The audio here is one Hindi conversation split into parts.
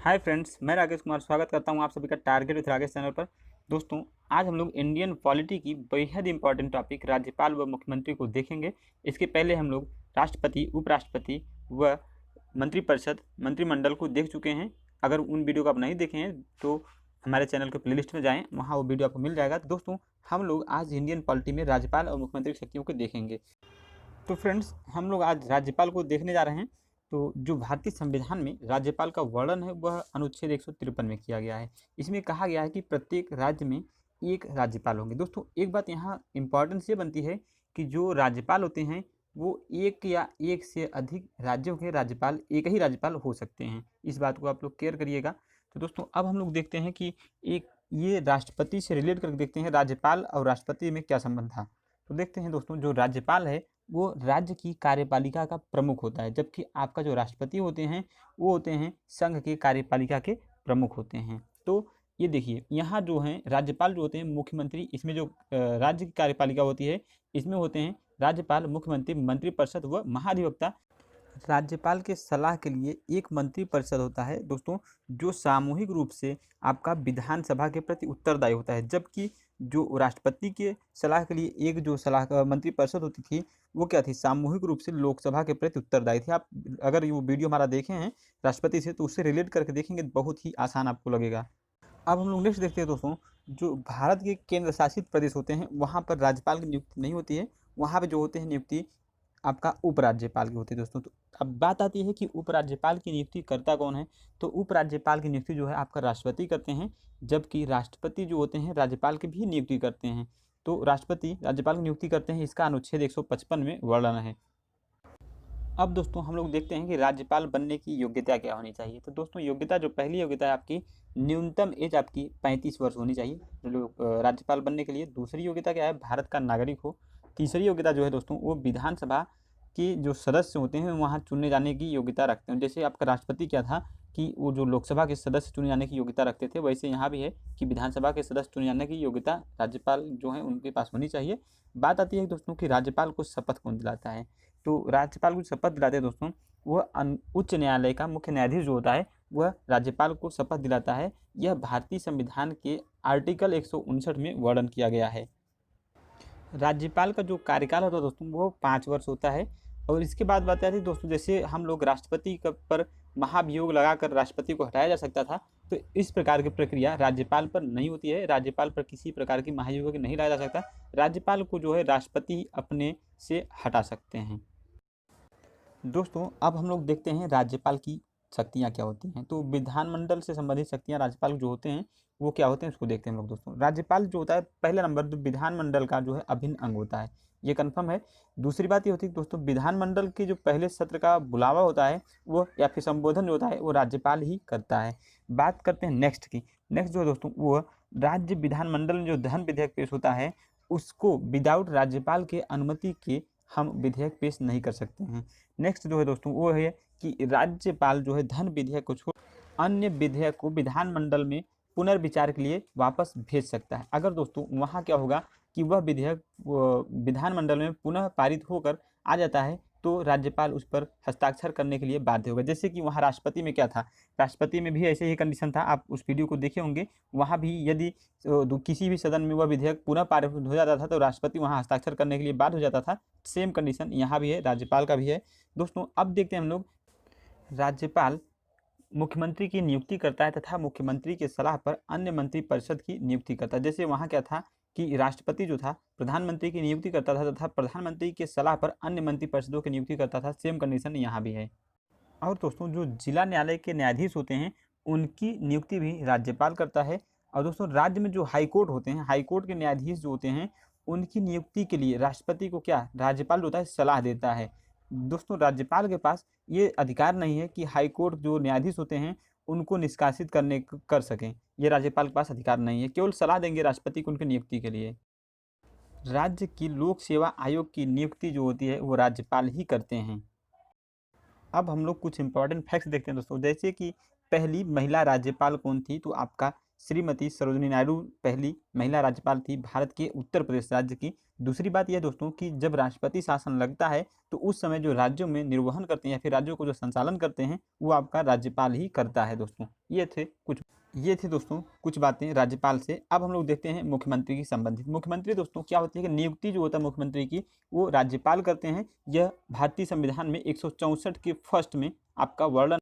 हाय फ्रेंड्स, मैं राकेश कुमार स्वागत करता हूं आप सभी का टारगेट विथ राकेश चैनल पर। दोस्तों, आज हम लोग इंडियन पॉलिटी की बेहद इंपॉर्टेंट टॉपिक राज्यपाल व मुख्यमंत्री को देखेंगे। इसके पहले हम लोग राष्ट्रपति, उपराष्ट्रपति व मंत्रिपरिषद, मंत्रिमंडल को देख चुके हैं। अगर उन वीडियो को आप नहीं देखे हैं तो हमारे चैनल के प्लेलिस्ट में जाएँ, वहाँ वो वीडियो आपको मिल जाएगा। तो दोस्तों, हम लोग आज इंडियन पॉलिटी में राज्यपाल और मुख्यमंत्री की शक्तियों को देखेंगे। तो फ्रेंड्स, हम लोग आज राज्यपाल को देखने जा रहे हैं। तो जो भारतीय संविधान में राज्यपाल का वर्णन है वह अनुच्छेद 153 में किया गया है। इसमें कहा गया है कि प्रत्येक राज्य में एक राज्यपाल होंगे। दोस्तों, एक बात यहाँ इम्पॉर्टेंस ये बनती है कि जो राज्यपाल होते हैं वो एक या एक से अधिक राज्यों के राज्यपाल, एक ही राज्यपाल हो सकते हैं। इस बात को आप लोग केयर करिएगा। तो दोस्तों, अब हम लोग देखते हैं कि एक ये राष्ट्रपति से रिलेट करके देखते हैं राज्यपाल और राष्ट्रपति में क्या संबंध था। तो देखते हैं दोस्तों, जो राज्यपाल है वो राज्य की कार्यपालिका का प्रमुख होता है, जबकि आपका जो राष्ट्रपति होते हैं वो होते हैं संघ के कार्यपालिका के प्रमुख होते हैं। तो ये देखिए, यहाँ जो हैं राज्यपाल जो होते हैं मुख्यमंत्री, इसमें जो राज्य की कार्यपालिका होती है इसमें होते हैं राज्यपाल, मुख्यमंत्री, मंत्रिपरिषद व महाधिवक्ता। राज्यपाल के सलाह के लिए एक मंत्रिपरिषद होता है दोस्तों, जो सामूहिक रूप से आपका विधानसभा के प्रति उत्तरदायी होता है, जबकि जो राष्ट्रपति के सलाह के लिए एक जो सलाह मंत्रिपरिषद होती थी वो क्या थी, सामूहिक रूप से लोकसभा के प्रति उत्तरदायी थी। आप अगर वो वीडियो हमारा देखे हैं राष्ट्रपति से तो उससे रिलेट करके देखेंगे, बहुत ही आसान आपको लगेगा। अब हम लोग नेक्स्ट देखते हैं दोस्तों, जो भारत के केंद्र शासित प्रदेश होते हैं वहाँ पर राज्यपाल की नियुक्ति नहीं होती है। वहाँ पे जो होते हैं नियुक्ति आपका उपराज्यपाल की होती है दोस्तों। तो अब बात आती है कि उपराज्यपाल की नियुक्ति करता कौन है। तो उपराज्यपाल की नियुक्ति जो है आपका राष्ट्रपति करते हैं, जबकि राष्ट्रपति जो होते हैं राज्यपाल की भी नियुक्ति करते हैं। तो राष्ट्रपति राज्यपाल की नियुक्ति करते हैं, इसका अनुच्छेद 155 में वर्णन है। अब दोस्तों, हम लोग देखते हैं कि राज्यपाल बनने की योग्यता क्या होनी चाहिए। तो दोस्तों, योग्यता जो पहली योग्यता है आपकी, न्यूनतम एज आपकी 35 वर्ष होनी चाहिए राज्यपाल बनने के लिए। दूसरी योग्यता क्या है, भारत का नागरिक हो। तीसरी योग्यता जो है दोस्तों, वो विधानसभा के जो सदस्य होते हैं वहाँ चुने जाने की योग्यता रखते हैं। जैसे आपका राष्ट्रपति क्या था कि वो जो लोकसभा के सदस्य चुने जाने की योग्यता रखते थे, वैसे यहाँ भी है कि विधानसभा के सदस्य चुने जाने की योग्यता राज्यपाल जो है उनके पास होनी चाहिए। बात आती है दोस्तों कि राज्यपाल को शपथ कौन दिलाता है। तो राज्यपाल को शपथ दिलाते हैं दोस्तों, वह उच्च न्यायालय का मुख्य न्यायाधीश जो होता है वह राज्यपाल को शपथ दिलाता है। यह भारतीय संविधान के आर्टिकल 159 में वर्णन किया गया है। राज्यपाल का जो कार्यकाल होता है दोस्तों वो 5 वर्ष होता है। और इसके बाद बात आती है दोस्तों, जैसे हम लोग राष्ट्रपति पर महाभियोग लगाकर राष्ट्रपति को हटाया जा सकता था, तो इस प्रकार की प्रक्रिया राज्यपाल पर नहीं होती है। राज्यपाल पर किसी प्रकार की महाभियोग नहीं लगाया जा सकता। राज्यपाल को जो है राष्ट्रपति अपने से हटा सकते हैं। दोस्तों, अब हम लोग देखते हैं राज्यपाल की शक्तियाँ क्या होती हैं। तो विधानमंडल से संबंधित शक्तियाँ राज्यपाल जो होते हैं वो क्या होते हैं उसको देखते हैं हम लोग। दोस्तों, राज्यपाल जो होता है पहला नंबर जो विधानमंडल का जो है अभिन्न अंग होता है, ये कन्फर्म है। दूसरी बात ये होती है दोस्तों, विधानमंडल के जो पहले सत्र का बुलावा होता है वो या फिर संबोधन जो होता है वो राज्यपाल ही करता है। बात करते हैं नेक्स्ट की। नेक्स्ट जो है दोस्तों, वो राज्य विधानमंडल में जो धन विधेयक पेश होता है उसको विदाउट राज्यपाल के अनुमति के हम विधेयक पेश नहीं कर सकते हैं। नेक्स्ट जो है दोस्तों, वो है कि राज्यपाल जो है धन विधेयक को छोड़ अन्य विधेयक को विधानमंडल में पुनर्विचार के लिए वापस भेज सकता है। अगर दोस्तों वहाँ क्या होगा कि वह विधेयक विधानमंडल में पुनः पारित होकर आ जाता है तो राज्यपाल उस पर हस्ताक्षर करने के लिए बाध्य होगा। जैसे कि वहाँ राष्ट्रपति में क्या था, राष्ट्रपति में भी ऐसे ही कंडीशन था, आप उस वीडियो को देखे होंगे। वहाँ भी यदि किसी भी सदन में वह विधेयक पुनः पारित हो जाता था तो राष्ट्रपति वहाँ हस्ताक्षर करने के लिए बाध्य हो जाता था। सेम कंडीशन यहाँ भी है, राज्यपाल का भी है। दोस्तों, अब देखते हैं हम लोग, राज्यपाल मुख्यमंत्री की नियुक्ति करता है तथा मुख्यमंत्री के सलाह पर अन्य मंत्रिपरिषद की नियुक्ति करता है। जैसे वहाँ क्या था कि राष्ट्रपति जो था प्रधानमंत्री की नियुक्ति करता था तथा प्रधानमंत्री के सलाह पर अन्य मंत्रिपरिषदों की नियुक्ति करता था। सेम कंडीशन यहाँ भी है। और दोस्तों, जो जिला न्यायालय के न्यायाधीश होते हैं उनकी नियुक्ति भी राज्यपाल करता है। और दोस्तों, राज्य में जो हाईकोर्ट होते हैं, हाईकोर्ट के न्यायाधीश जो होते हैं उनकी नियुक्ति के लिए राष्ट्रपति को क्या राज्यपाल जो होता है सलाह देता है। दोस्तों, राज्यपाल के पास ये अधिकार नहीं है कि हाईकोर्ट जो न्यायाधीश होते हैं उनको निष्कासित कर सकें। ये राज्यपाल के पास अधिकार नहीं है, केवल सलाह देंगे राष्ट्रपति को उनकी नियुक्ति के लिए। राज्य की लोक सेवा आयोग की नियुक्ति जो होती है वो राज्यपाल ही करते हैं। अब हम लोग कुछ इंपॉर्टेंट फैक्ट्स देखते हैं दोस्तों, जैसे कि पहली महिला राज्यपाल कौन थी, तो आपका श्रीमती सरोजिनी नायडू पहली महिला राज्यपाल थी भारत के उत्तर प्रदेश राज्य की। दूसरी बात यह दोस्तों कि जब राष्ट्रपति शासन लगता है तो उस समय जो राज्यों में निर्वहन करते हैं या फिर राज्यों को जो संचालन करते हैं वो आपका राज्यपाल ही करता है दोस्तों। ये थे दोस्तों कुछ बातें राज्यपाल से। अब हम लोग देखते हैं मुख्यमंत्री की संबंधित। मुख्यमंत्री दोस्तों क्या होती है कि नियुक्ति जो होता है मुख्यमंत्री की वो राज्यपाल करते हैं। यह भारतीय संविधान में 164 के फर्स्ट में आपका वर्णन।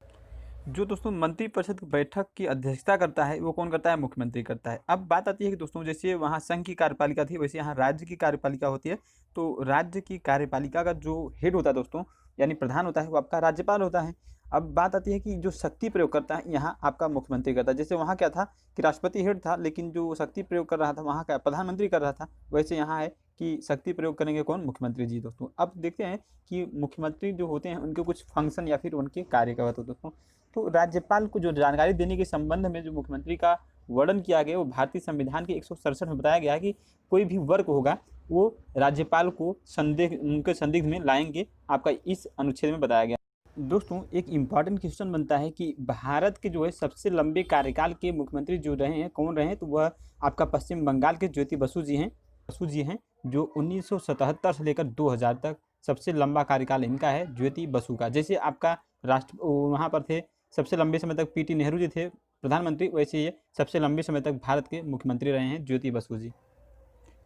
जो दोस्तों मंत्रिपरिषद की बैठक की अध्यक्षता करता है वो कौन करता है? मुख्यमंत्री करता है। अब बात आती है कि दोस्तों जैसे वहाँ संघ की कार्यपालिका थी वैसे यहाँ राज्य की कार्यपालिका होती है। तो राज्य की कार्यपालिका का जो हेड होता है दोस्तों यानी प्रधान होता है वो आपका राज्यपाल होता है। अब बात आती है कि जो शक्ति प्रयोग करता है यहाँ आपका मुख्यमंत्री करता है। जैसे वहाँ क्या था कि राष्ट्रपति हेड था लेकिन जो शक्ति प्रयोग कर रहा था वहाँ का प्रधानमंत्री कर रहा था, वैसे यहाँ है कि शक्ति प्रयोग करेंगे कौन? मुख्यमंत्री जी दोस्तों। अब देखते हैं कि मुख्यमंत्री जो होते हैं उनके कुछ फंक्शन या फिर उनके कार्य क्या होते हैं दोस्तों। तो राज्यपाल को जो जानकारी देने के संबंध में जो मुख्यमंत्री का वर्णन किया गया वो भारतीय संविधान के 167 में बताया गया है कि कोई भी वर्ग होगा वो राज्यपाल को उनके संदिग्ध में लाएंगे, आपका इस अनुच्छेद में बताया गया। दोस्तों एक इम्पॉर्टेंट क्वेश्चन बनता है कि भारत के जो है सबसे लंबे कार्यकाल के मुख्यमंत्री जो रहे हैं कौन रहे हैं? तो वह आपका पश्चिम बंगाल के ज्योति बसु जी हैं जो 1977 से लेकर 2000 तक सबसे लंबा कार्यकाल इनका है, ज्योति बसु का। जैसे आपका वहाँ पर थे सबसे लंबे समय तक पीटी नेहरू जी थे प्रधानमंत्री, वैसे ये सबसे लंबे समय तक भारत के मुख्यमंत्री रहे हैं ज्योति बसु जी।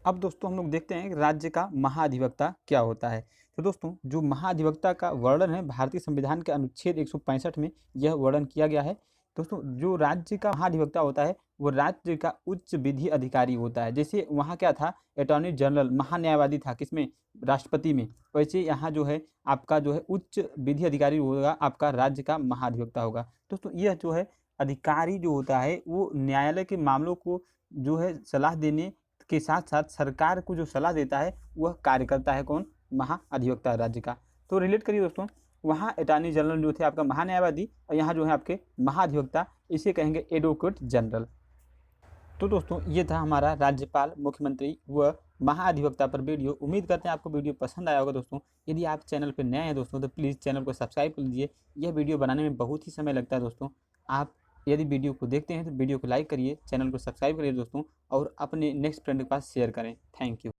अब दोस्तों हम लोग देखते हैं कि राज्य का महाधिवक्ता क्या होता है। तो दोस्तों जो महाधिवक्ता का वर्णन है भारतीय संविधान के अनुच्छेद 165 में यह वर्णन किया गया है। दोस्तों जो राज्य का महाधिवक्ता होता है वो राज्य का उच्च विधि अधिकारी होता है। जैसे वहाँ क्या था अटॉर्नी जनरल महान्यायवादी था किसमें? राष्ट्रपति में। वैसे यहाँ जो है आपका जो है उच्च विधि अधिकारी होगा आपका राज्य का महाधिवक्ता होगा। दोस्तों यह जो है अधिकारी जो होता है वो न्यायालय के मामलों को जो है सलाह देने के साथ साथ सरकार को जो सलाह देता है वह कार्य करता है कौन? महाअधिवक्ता राज्य का। तो रिलेट करिए दोस्तों, वहाँ अटॉर्नी जनरल जो थे आपका महान्यायवादी और यहाँ जो है आपके महाधिवक्ता, इसे कहेंगे एडवोकेट जनरल। तो दोस्तों ये था हमारा राज्यपाल, मुख्यमंत्री व महाधिवक्ता पर वीडियो। उम्मीद करते हैं आपको वीडियो पसंद आया होगा दोस्तों। यदि आप चैनल पर नए हैं दोस्तों तो प्लीज़ चैनल को सब्सक्राइब कर लीजिए। यह वीडियो बनाने में बहुत ही समय लगता है दोस्तों। आप यदि वीडियो को देखते हैं तो वीडियो को लाइक करिए, चैनल को सब्सक्राइब करिए दोस्तों और अपने नेक्स्ट फ्रेंड के पास शेयर करें। Thank you.